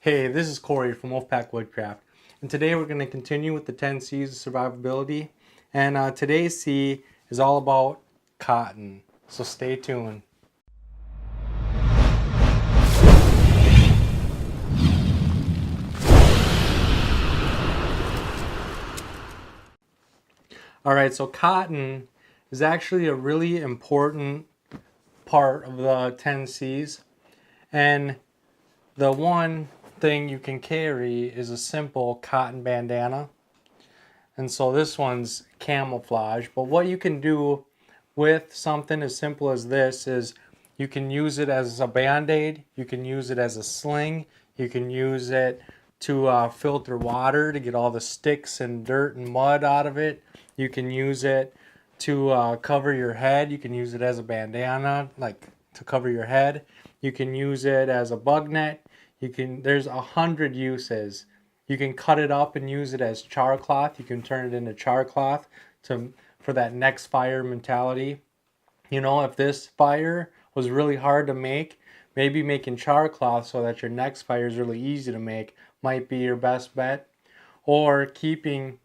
Hey, this is Corey from Wolfpack Woodcraft, and today we're going to continue with the 10 C's of survivability. And today's C is all about cotton, so stay tuned. Alright, so cotton is actually a really important part of the 10 C's, and the one thing you can carry is a simple cotton bandana. And so this one's camouflage, but what you can do with something as simple as this is you can use it as a band-aid, you can use it as a sling, you can use it to filter water to get all the sticks and dirt and mud out of it. You can use it to cover your head. You can use it as a bandana, like to cover your head. You can use it as a bug net. There's 100 uses. You can cut it up and use it as char cloth. You can turn it into char cloth for that next fire mentality. You know, if this fire was really hard to make, maybe making char cloth so that your next fire is really easy to make might be your best bet. Or keeping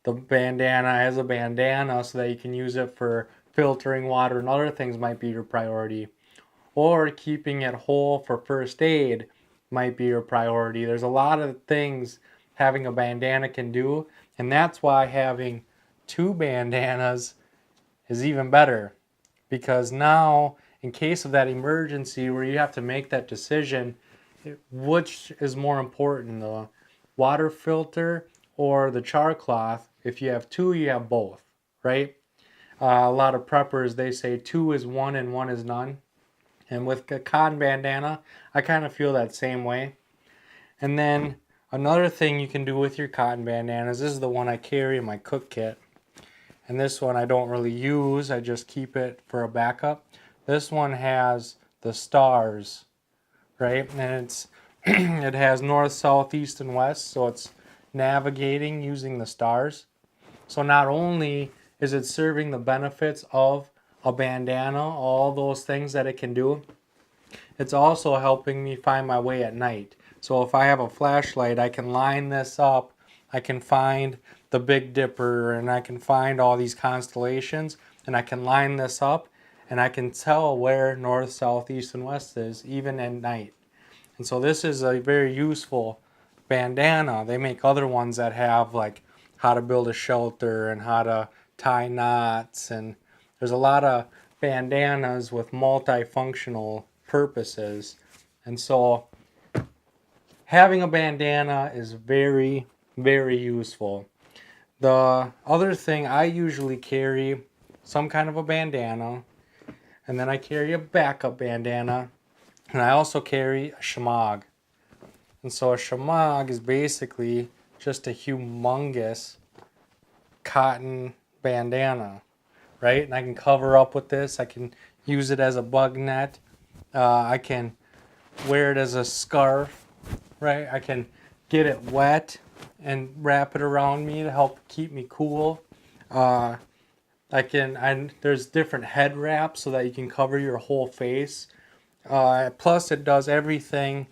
the bandana as a bandana so that you can use it for filtering water and other things might be your priority. Or keeping it whole for first aid might be your priority. There's a lot of things having a bandana can do, and that's why having two bandanas is even better, because now in case of that emergency where you have to make that decision, which is more important, the water filter or the char cloth? If you have two, you have both, right? A lot of preppers, they say two is one and one is none. And with a cotton bandana, I kind of feel that same way. And then another thing you can do with your cotton bandanas, this is the one I carry in my cook kit. And this one I don't really use, I just keep it for a backup. This one has the stars, right? And it has north, south, east, and west, so it's navigating using the stars. So not only is it serving the benefits of a bandana, all those things that it can do, it's also helping me find my way at night. So if I have a flashlight, I can line this up, I can find the Big Dipper, and I can find all these constellations, and I can line this up, and I can tell where north, south, east, and west is, even at night. And so this is a very useful bandana. They make other ones that have like how to build a shelter and how to tie knots, and there's a lot of bandanas with multifunctional purposes. And so having a bandana is very, very useful. The other thing, I usually carry some kind of a bandana, and then I carry a backup bandana, and I also carry a shemagh. And so a shemagh is basically just a humongous cotton bandana, right? And I can cover up with this. I can use it as a bug net. I can wear it as a scarf, right? I can get it wet and wrap it around me to help keep me cool. There's different head wraps so that you can cover your whole face. Plus it does everything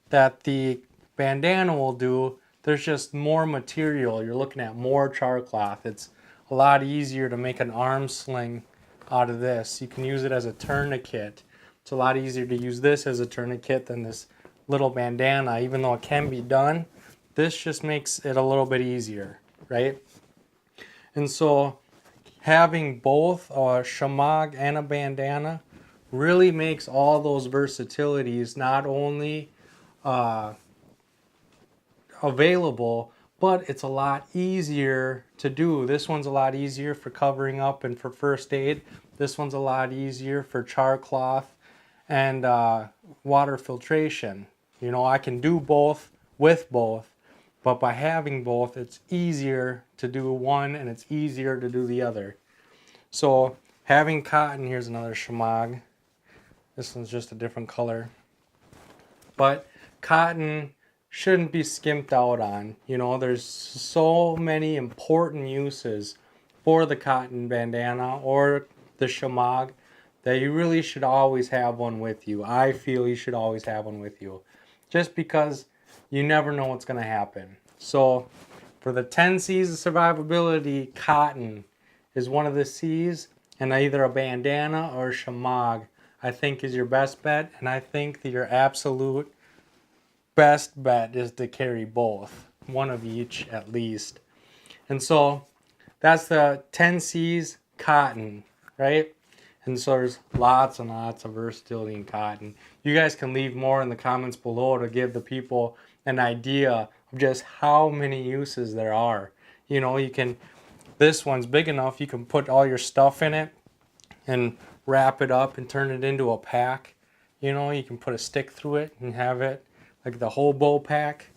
that the bandana will do. There's just more material. You're looking at more char cloth. It's a lot easier to make an arm sling out of this. You can use it as a tourniquet. It's a lot easier to use this as a tourniquet than this little bandana, even though it can be done. This just makes it a little bit easier, right? And so having both a shemagh and a bandana really makes all those versatilities not only available, but it's a lot easier to do. This one's a lot easier for covering up and for first aid. This one's a lot easier for char cloth and water filtration. You know, I can do both with both, but by having both, it's easier to do one and it's easier to do the other. So having cotton, here's another shemagh. This one's just a different color. But cotton shouldn't be skimped out on. You know, there's so many important uses for the cotton bandana or the shemagh that you really should always have one with you. I feel you should always have one with you. Just because you never know what's going to happen. So for the 10 C's of survivability, cotton is one of the C's, and either a bandana or a shemagh I think is your best bet, and I think that your absolute best bet is to carry both, one of each at least. And so that's the 10 C's cotton, right? And so there's lots and lots of versatility in cotton. You guys can leave more in the comments below to give the people an idea of just how many uses there are. You know, you can, this one's big enough, you can put all your stuff in it and wrap it up and turn it into a pack. You know, you can put a stick through it and have it like the hobo pack.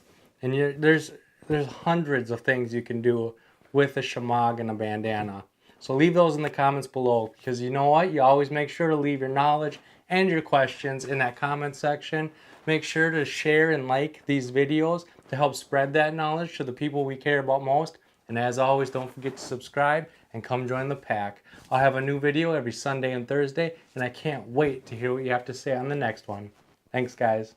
And there's hundreds of things you can do with a shemagh and a bandana. So leave those in the comments below, because you know what? You always make sure to leave your knowledge and your questions in that comment section. Make sure to share and like these videos to help spread that knowledge to the people we care about most. And as always, don't forget to subscribe and come join the pack. I'll have a new video every Sunday and Thursday, and I can't wait to hear what you have to say on the next one. Thanks, guys.